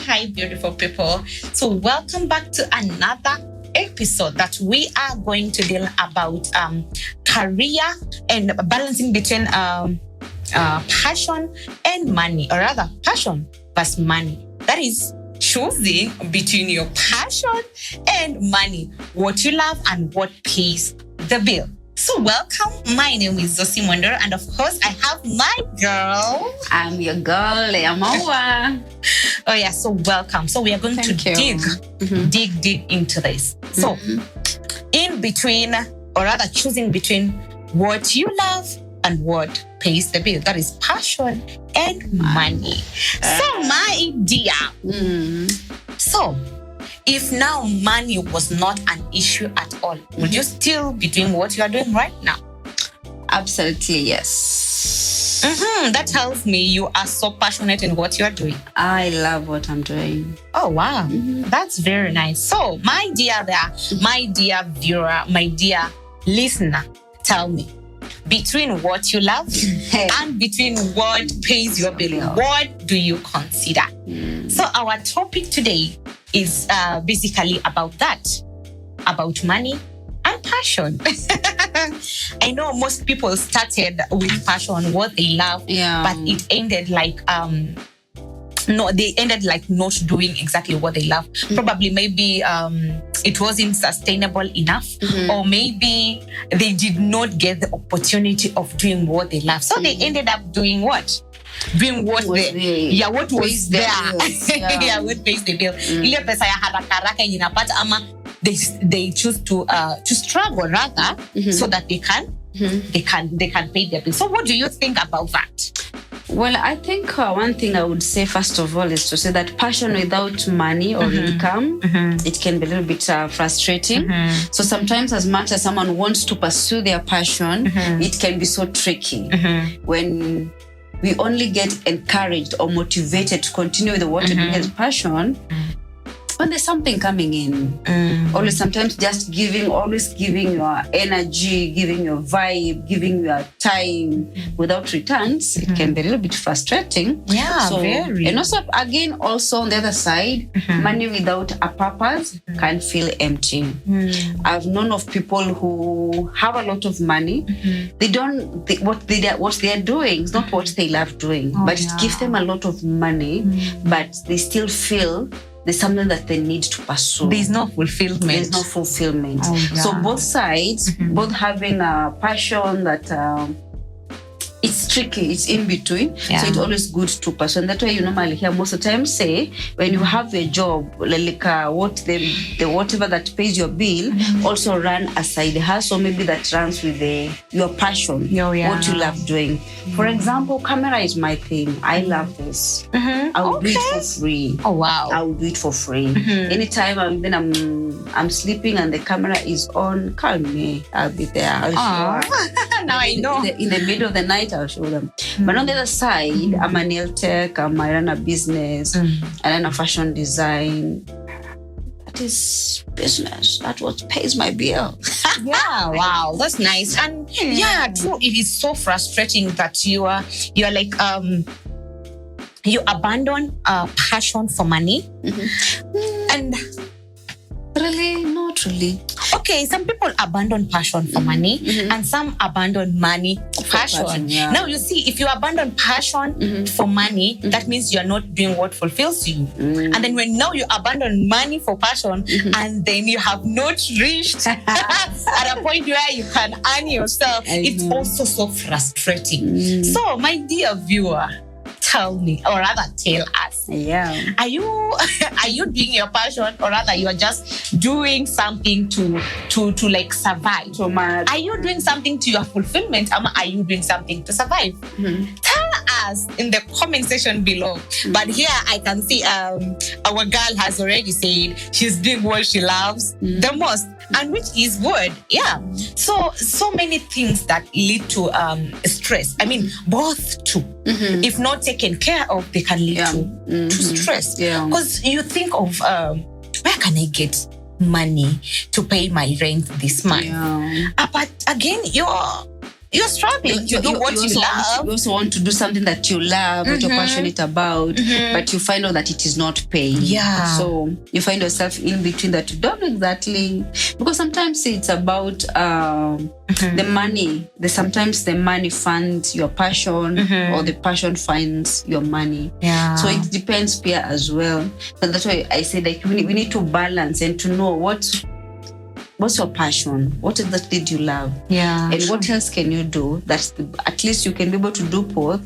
hi, beautiful people. So welcome back to another episode that we are going to deal about career and balancing between passion and money, or rather passion versus money. That is choosing between your passion and money, what you love and what pays the bill. So welcome. My name is Zocy Mwandoro, and of course I have my girl. I'm your girl, Leah Maua. Oh yeah, so welcome. So we are going to dig into this. So in between, or rather choosing between what you love and what pays the bill, that is passion and money. So my dear, so if now money was not an issue at all, would you still be doing what you are doing right now? Absolutely, yes. That tells me you are so passionate in what you are doing. I love what I'm doing. Oh, wow. That's very nice. So, my dear viewer, my dear listener, tell me, between what you love and between what pays your bill, what do you consider? So, our topic today is basically about that, about money and passion. I know most people started with passion, what they love, but it ended like they ended like not doing exactly what they love. Probably maybe it wasn't sustainable enough, or maybe they did not get the opportunity of doing what they love. So they ended up doing what? Doing what was there. What pays the bill. Ile pesa ya haraka inapata ama they choose to struggle rather so that they can pay their bill. So what do you think about that? Well, I think one thing I would say first of all is to say that passion without money or income, it can be a little bit frustrating. So sometimes, as much as someone wants to pursue their passion, it can be so tricky when we only get encouraged or motivated to continue with what we do as passion when there's something coming in. Always sometimes just always giving your energy, giving your vibe, giving your time without returns, it can be a little bit frustrating. Yeah, very. And also, again, also on the other side, money without a purpose can feel empty. I've known of people who have a lot of money. What they are doing is not what they love doing, but it gives them a lot of money, but they still feel there's something that they need to pursue. There's no fulfillment. So both sides, both having a passion that it's tricky, it's in between. So it's always good to pursue. And that's why you normally hear most of the time say, when you have a job, like whatever that pays your bill, also run a side hustle, maybe that runs with your passion, what you love doing. For example, camera is my thing. I love this. I will do it for free. Oh wow! I will do it for free. Anytime I'm sleeping and the camera is on, call me. I'll be there. I'll show up. Now I know. In the middle of the night, I'll show them. But on the other side, I'm a nail tech. I run a business. I run a fashion design. That is business. That's what pays my bill. Yeah, wow, that's nice. And yeah, true. It is so frustrating that you're like you abandon passion for money, and really, not really. Okay, some people abandon passion for money, and some abandon money for passion. Now you see, if you abandon passion for money, that means you're not doing what fulfills you. And then when now you abandon money for passion, and then you have not reached at a point where you can earn yourself, it's also so frustrating. So my dear viewer, tell me, or rather tell us, are you doing your passion, or rather you are just doing something to like survive? Are you doing something to your fulfillment, or are you doing something to survive? Tell us in the comment section below. But here I can see our girl has already said she's doing what she loves the most, and which is good. So many things that lead to stress. I mean, both two. If not taken care of, they can lead to stress. Because you think of where can I get money to pay my rent this month? But again, you're struggling to do what you love. You also want to do something that you love, what you're passionate about, but you find out that it is not paying. Yeah. So you find yourself in between that you don't exactly, because sometimes it's about the money. Sometimes the money funds your passion, or the passion finds your money. Yeah. So it depends peer as well. So that's why I say like we need to balance and to know what's your passion, what exactly do you love, and what else can you do that at least you can be able to do both,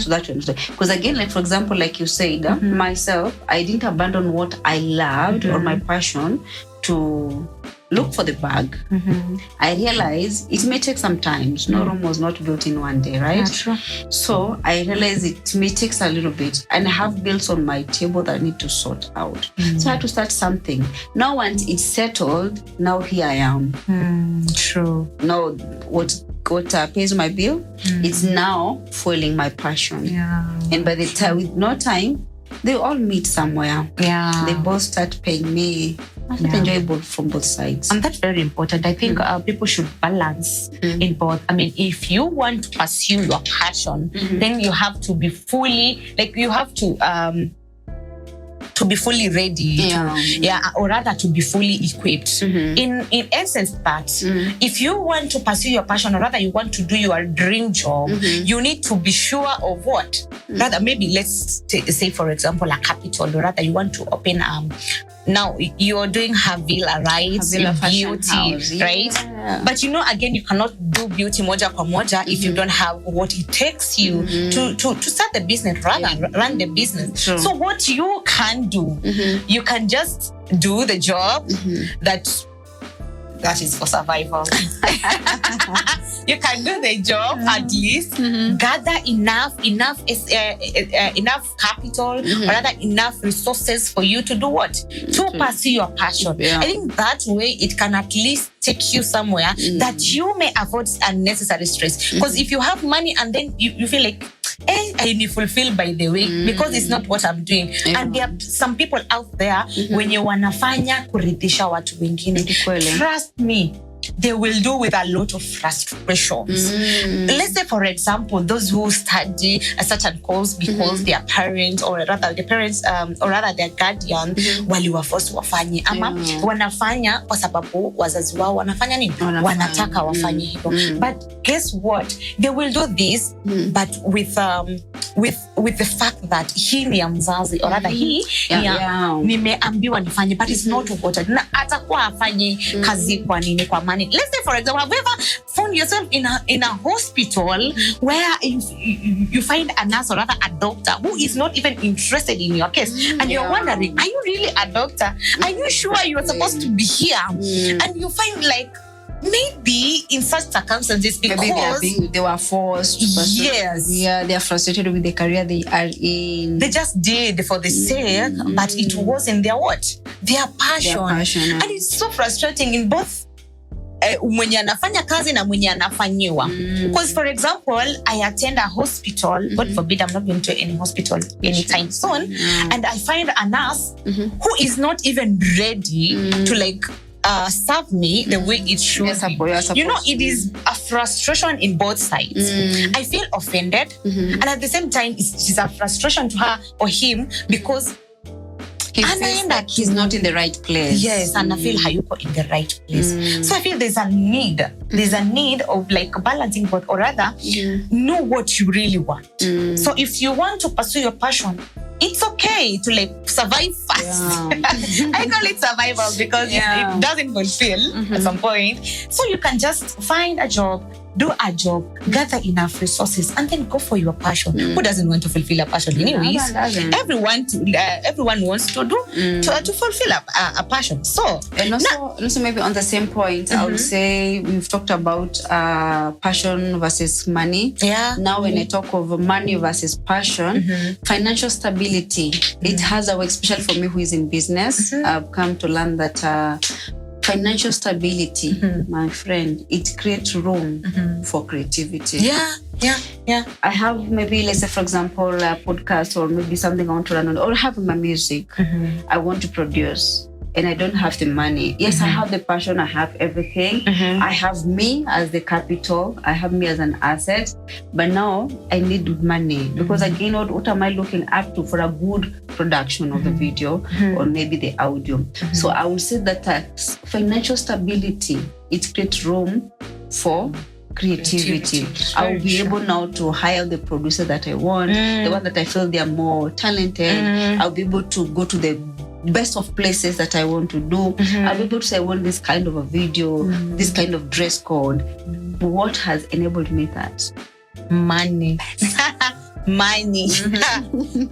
so that you understand. Because again, like for example, like you said, myself, I didn't abandon what I loved or my passion to look for the bag. I realized it may take some time. No Rome was not built in one day, right? True. So I realized it may take a little bit, and I have bills on my table that I need to sort out. So I had to start something. Now once it's settled, now here I am. True. Now what pays my bill, it's now fueling my passion. And by the time, with no time, they all meet somewhere. They both start paying me. It's enjoyable from both sides. And that's very important. I think people should balance in both. I mean, if you want to pursue your passion, then you have to be fully, like you have to be fully ready, or rather to be fully equipped. In essence, that if you want to pursue your passion, or rather you want to do your dream job, you need to be sure of what. Rather, maybe let's say, for example, a capital, or rather you want to open now you're doing Havila, right? Beauty, right? But you know, again, you cannot do beauty moja kwa moja if you don't have what it takes you to start the business, rather run the business. So what you can do, you can just do the job that is for survival. You can do the job at least, gather enough capital, or rather enough resources for you to do what? To pursue your passion. I think that way it can at least take you somewhere that you may avoid unnecessary stress. Because if you have money and then you feel like, I need fulfilled by the way, because it's not what I'm doing. And there are some people out there, when you wanafanya kuridhisha watu wengine, trust me, they will do with a lot of frustrations. Let's say, for example, those who study a certain course because their parents, or rather the parents, or rather their guardian, waliwaforce wafanye, ama wanafanya kwa sababu wazazi wao wanafanya nini? Wanataka wafanye hivyo. But guess what? They will do this, but with the fact that hii ni ya mzazi, or rather hii nimeambiwa nifanye, but it's not what na atakuwa afanye kazi kwa nini, kwa money. Let's say, for example, have you ever found yourself in a hospital where you find a nurse, or rather a doctor, who is not even interested in your case, and you're wondering, are you really a doctor? Are you sure you're supposed to be here? And you find like, maybe in such circumstances, because they were forced. They are frustrated with the career they are in. They just did for the sake, but it wasn't their passion. And it's so frustrating in both mwenye anafanya kazi na mwenye anafanyiwa. Because for example, I attend a hospital, God forbid I'm not going to any hospital anytime soon, and I find a nurse who is not even ready to like serve me the way it should be. You know, it is a frustration in both sides. I feel offended, and at the same time, it's a frustration to her or him, because he feels that he's not in the right place. Yes, and I feel hayuko in the right place. So I feel there's a need of like balancing both, or rather, know what you really want. So if you want to pursue your passion, it's okay to like survive fast. I call it survival because it doesn't fulfill at some point. So you can just find a job, do a job, gather enough resources, and then go for your passion. Who doesn't want to fulfill a passion anyways? Everyone wants to do to fulfill a passion. So and also maybe on the same point, I would say we've talked about passion versus money. Now when I talk of money versus passion, financial stability, it has a way, especially for me who is in business. I've come to learn that financial stability, my friend, it creates room for creativity. I have maybe, let's say, for example, a podcast, or maybe something I want to run on, or have my music I want to produce. and I don't have the money. Yes, I have the passion, I have everything. I have me as the capital, I have me as an asset, but now I need money because again, what am I looking up to for a good production of the video or maybe the audio? So I would say that financial stability, it creates room for creativity. I will be able now to hire the producer that I want, the one that I feel they are more talented. I'll be able to go to the best of places that I want to do. I'll be able to say I want this kind of a video, this kind of dress code. What has enabled me that? Money. Money.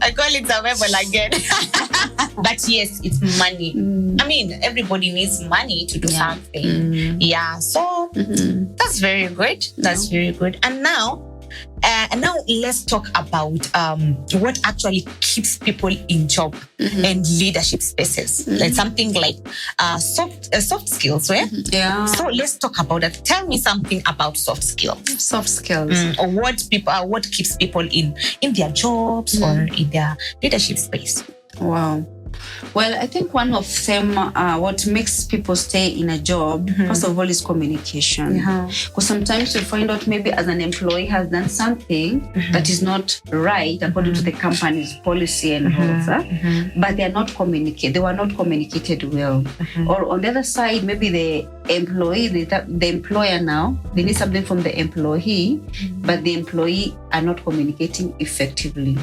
I call it survival again. But yes, it's money. I mean, everybody needs money to do something. Yeah, so that's very good. That's very good. And now let's talk about what actually keeps people in job and leadership spaces. Like something like soft skills, right? Yeah. So let's talk about that. Tell me something about soft skills. Soft skills. Or what keeps people in their jobs or in their leadership space. Wow. Well, I think one of them, what makes people stay in a job, first of all, is communication. Because sometimes you find out maybe as an employee has done something that is not right according to the company's policy and all of that, but they are not communicated. They were not communicated well. Or on the other side, maybe the employee, the employer now, they need something from the employee, but the employee are not communicating effectively.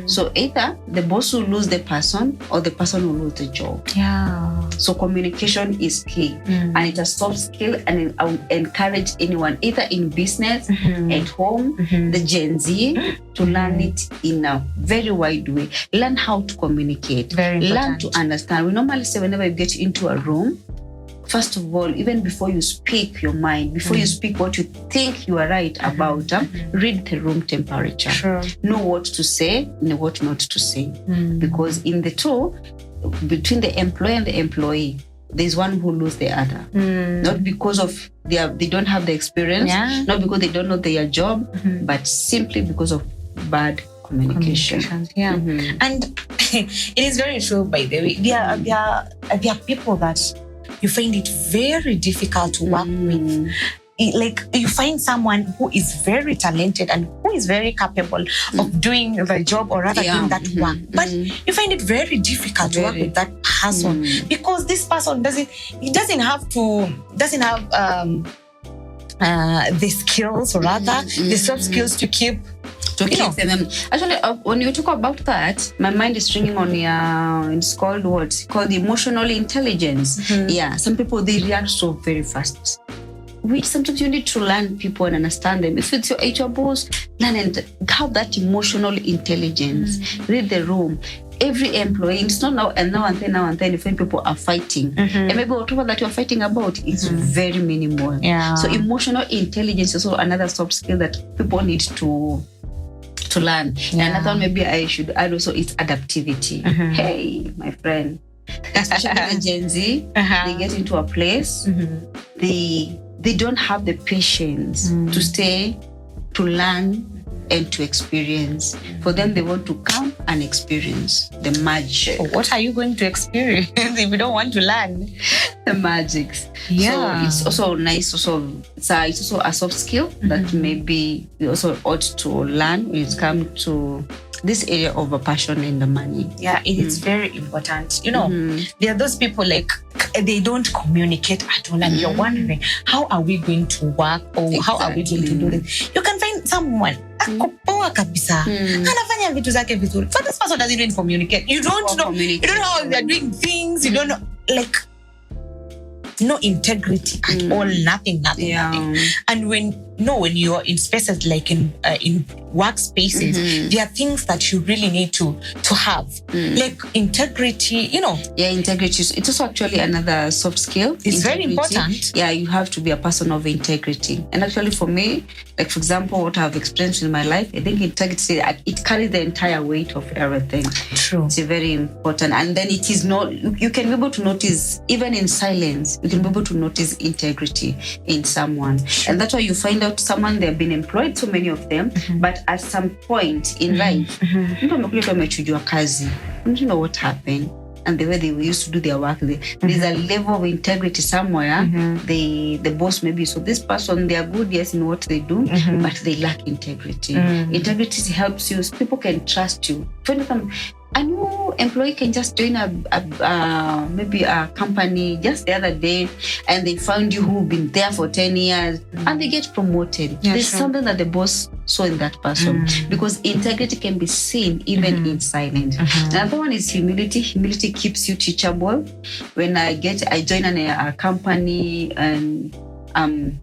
So either the boss will lose the person or the person will lose the job. Yeah. So communication is key, and it's a soft skill, and I would encourage anyone, either in business, at home, the Gen Z, to learn it in a very wide way. Learn how to communicate. Learn to understand. We normally say whenever you get into a room, first of all, even before you speak your mind, before you speak what you think you are right about, read the room temperature. Sure. Know what to say and what not to say. Because in the two, between the employer and the employee, there's one who loses the other. Not because of they don't have the experience, not because they don't know their job, but simply because of bad communication. Yeah. And it is very true, by the way. There are people that you find it very difficult to work with. Like, you find someone who is very talented and who is very capable of doing the job, or rather doing that work. But you find it very difficult to work with that person because this person doesn't have the skills, or rather the soft skills to keep them. Actually, when you talk about that, my mind is ringing on it's called emotional intelligence. Yeah, some people, they react so very fast. Which sometimes you need to learn people and understand them. If it's your boss, learn and have that emotional intelligence. Read the room. Every employee, it's not now and then, if people are fighting. And maybe whatever that you're fighting about is very minimal. Yeah. So emotional intelligence is also another soft skill that people need to learn. And another one maybe I should add also is adaptivity. Hey, my friend. Especially the Gen Z, they get into a place, they don't have the patience to stay, to learn, and to experience. For them, they want to come and experience the magic. What are you going to experience if you don't want to learn? The magics. Yeah. So it's also nice. It's also a soft skill that maybe we also ought to learn when it comes to this area of a passion and the money. Yeah, it is very important. You know, there are those people like they don't communicate at all, and you're wondering, how are we going to work, or how are we going to do this? You can find someone akopoa kabisa, anafanya vitu zake vizuri, but this person doesn't even communicate. You don't know how they're doing things. You don't know, like, no integrity at all. Nothing. And when you're in spaces like in workspaces, there are things that you really need to have, like integrity. Integrity. It's also actually another soft skill. It's very important. Yeah, you have to be a person of integrity. And actually, for me, like, for example, what I've experienced in my life, I think integrity, it carries the entire weight of everything. True. It's very important. And then it is not, you can be able to notice, even in silence, you can be able to notice integrity in someone. And that's why you find out someone, they've been employed, so many of them, but at some point in life, you don't know what happened. and the way they used to do their work. There's a level of integrity somewhere. The boss maybe, so this person, they are good, yes, in what they do, but they lack integrity. Integrity helps you. People can trust you. For example, a new employee can just join maybe a company just the other day, and they found you who've been there for 10 years, and they get promoted. There's something that the boss saw in that person, because integrity can be seen even in silence. Another one is humility. Humility keeps you teachable. When I join a company, and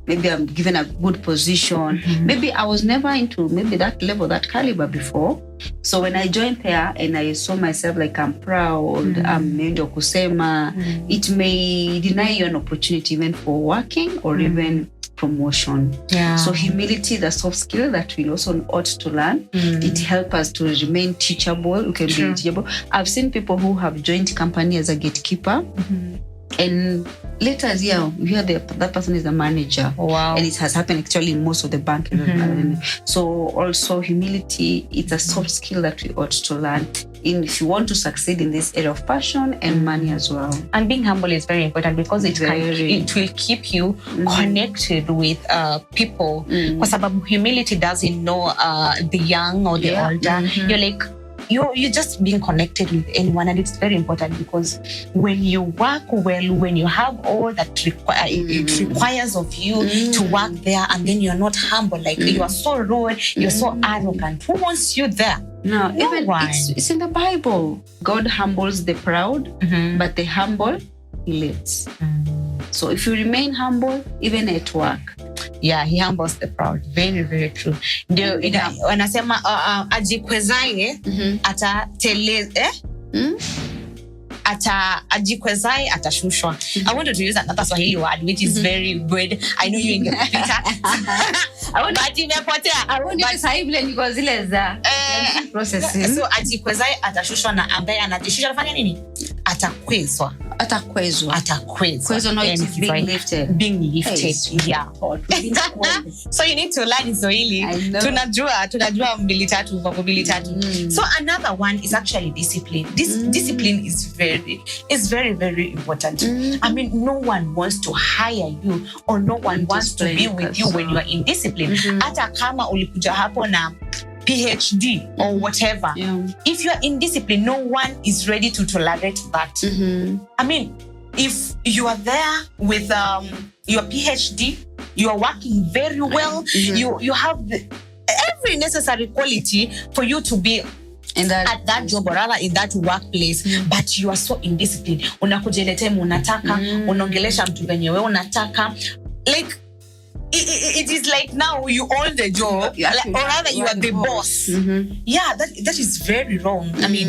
maybe I'm given a good position. Maybe I was never into maybe that level, that caliber before. So when I joined there and I saw myself like I'm proud, I'm Mwandoro kusema, it may deny you an opportunity even for working or even promotion. So humility is a soft skill that we also ought to learn. It helps us to remain teachable. We can be teachable. I've seen people who have joined company as a gatekeeper, and later you hear that person is a manager. And it has happened actually in most of the banks. So also humility, it's a soft skill that we ought to learn if you want to succeed in this area of passion and money as well. And being humble is very important, because it will keep you connected with people. Because humility doesn't know the young or the older. You're like, you're just being connected with anyone, and it's very important, because when you work well, when you have all that it requires of you to work there, and then you're not humble, like you are so rude, you're so arrogant. Who wants you there? No even one. It's in the Bible. God humbles the proud, but the humble he lifts. So if you remain humble, even at work, he humbles the proud. Very, very true. Ndio wanasema ajikwezaye atateleze ajikwezaye atashushwa. I wanted to use another Swahili word which is very good. I know you in Peter. I want to say because zile za processing. So ajikwezaye atashushwa, na ambaye anajishusha anafanya nini? Atakwezwa. No, it's being lifted. So you need to learn Swahili. Tunajua mbili tatu. So another one is actually discipline. Discipline is very, very important. I mean, no one wants to hire you, or no one wants to be with you when you are indisciplined. Hata kama ulikuja hapo na PhD or whatever. If you are indisciplined, no one is ready to tolerate that. I mean, if you are there with your PhD, you are working very well, you have every necessary quality for you to be at that job or rather in that workplace, but you are so indisciplined. Unakuja ile time unataka, unaongelesha mtu venye wewe unataka. Like, it is like now you own the job, or rather you are the boss. That is very wrong. I mean,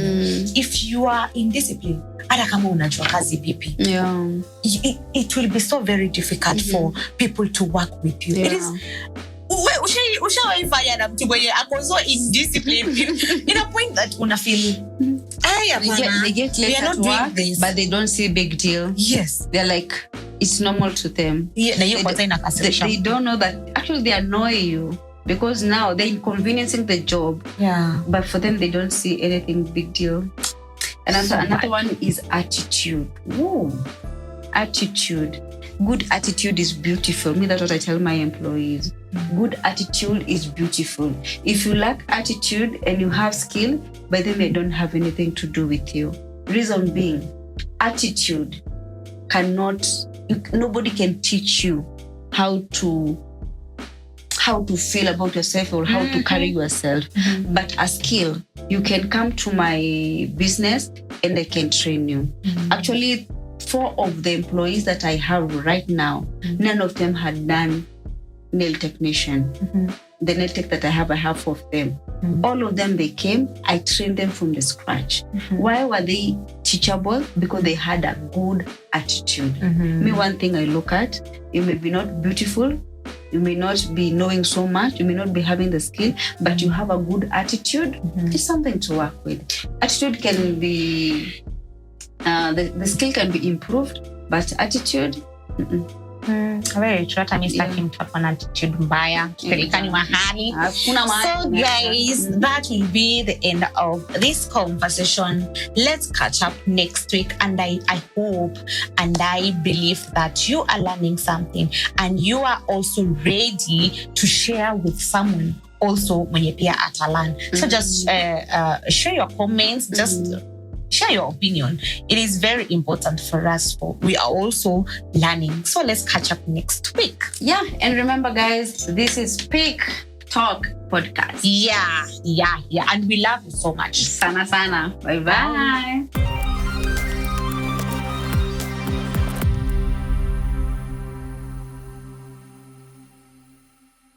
if you are indisciplined, hata kama unajua kazi vipi, it will be so very difficult for people to work with you. It is ushawaifanya na mtu mwenye ako so indisciplined in a point that una feel they get late at work, but they don't see big deal. They're like, it's normal to them. They don't know that actually they annoy you, because now they're inconveniencing the job. But for them, they don't see anything big deal. And another one is attitude. Attitude. Good attitude is beautiful. That's what I tell my employees. Good attitude is beautiful. If you lack attitude and you have skill, by then they don't have anything to do with you. Reason being, attitude nobody can teach you how to feel about yourself or how to carry yourself. But a skill, you can come to my business and I can train you. Actually, 4 of the employees that I have right now, none of them had done nail technician. The nail tech that I have 4 of them. All of them, they came, I trained them from the scratch. Why were they teachable? Because they had a good attitude. Me, one thing I look at, you may be not beautiful, you may not be knowing so much, you may not be having the skill, but you have a good attitude. It's something to work with. Attitude can be, the skill can be improved, but attitude, Very true. Hata mimi sitaki mtu ako na attitude mbaya. Tupelekani mahali. So guys, that will be the end of this conversation. Let's catch up next week, and I hope and I believe that you are learning something and you are also ready to share with someone also mwenye pia atalan. So just share your comments, just share your opinion. It is very important for us. We are also learning. So let's catch up next week. Yeah, and remember guys, this is Speak Talk Podcast. Yeah. And we love you so much. Sana. Bye.